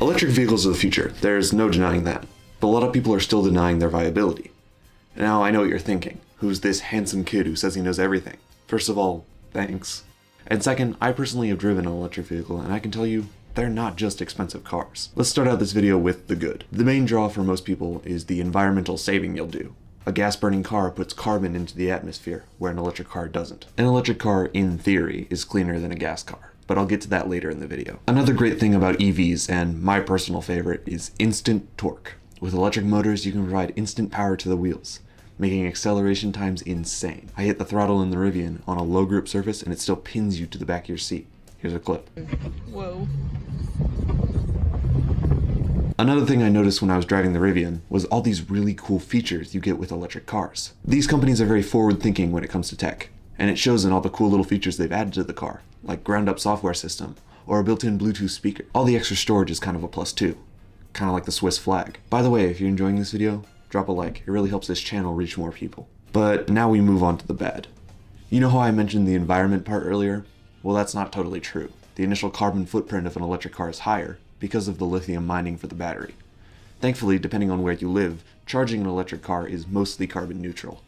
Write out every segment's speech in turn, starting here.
Electric vehicles are the future, there's no denying that, but a lot of people are still denying their viability. Now I know what you're thinking, who's this handsome kid who says he knows everything? First of all, thanks. And second, I personally have driven an electric vehicle and I can tell you, they're not just expensive cars. Let's start out this video with the good. The main draw for most people is the environmental saving you'll do. A gas-burning car puts carbon into the atmosphere, where an electric car doesn't. An electric car, in theory, is cleaner than a gas car, but I'll get to that later in the video. Another great thing about EVs, and my personal favorite, is instant torque. With electric motors, you can provide instant power to the wheels, making acceleration times insane. I hit the throttle in the Rivian on a low grip surface and it still pins you to the back of your seat. Here's a clip. Whoa. Another thing I noticed when I was driving the Rivian was all these really cool features you get with electric cars. These companies are very forward thinking when it comes to tech, and it shows in all the cool little features they've added to the car, like ground up software system, or a built-in Bluetooth speaker. All the extra storage is kind of a plus too, kind of like the Swiss flag. By the way, if you're enjoying this video, drop a like, it really helps this channel reach more people. But now we move on to the bad. You know how I mentioned the environment part earlier? Well, that's not totally true. The initial carbon footprint of an electric car is higher because of the lithium mining for the battery. Thankfully, depending on where you live, charging an electric car is mostly carbon neutral,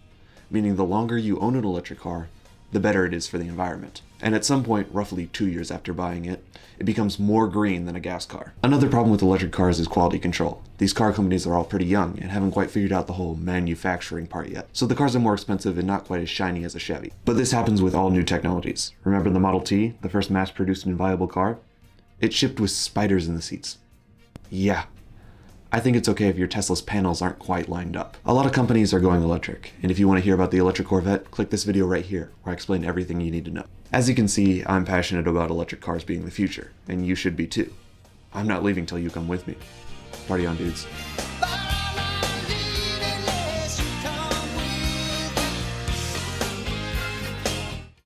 meaning the longer you own an electric car, the better it is for the environment. And at some point, roughly 2 years after buying it, it becomes more green than a gas car. Another problem with electric cars is quality control. These car companies are all pretty young and haven't quite figured out the whole manufacturing part yet. So the cars are more expensive and not quite as shiny as a Chevy. But this happens with all new technologies. Remember the Model T, the first mass-produced and viable car? It shipped with spiders in the seats. Yeah. I think it's okay if your Tesla's panels aren't quite lined up. A lot of companies are going electric, and if you want to hear about the electric Corvette, click this video right here, where I explain everything you need to know. As you can see, I'm passionate about electric cars being the future, and you should be too. I'm not leaving till you come with me. Party on, dudes.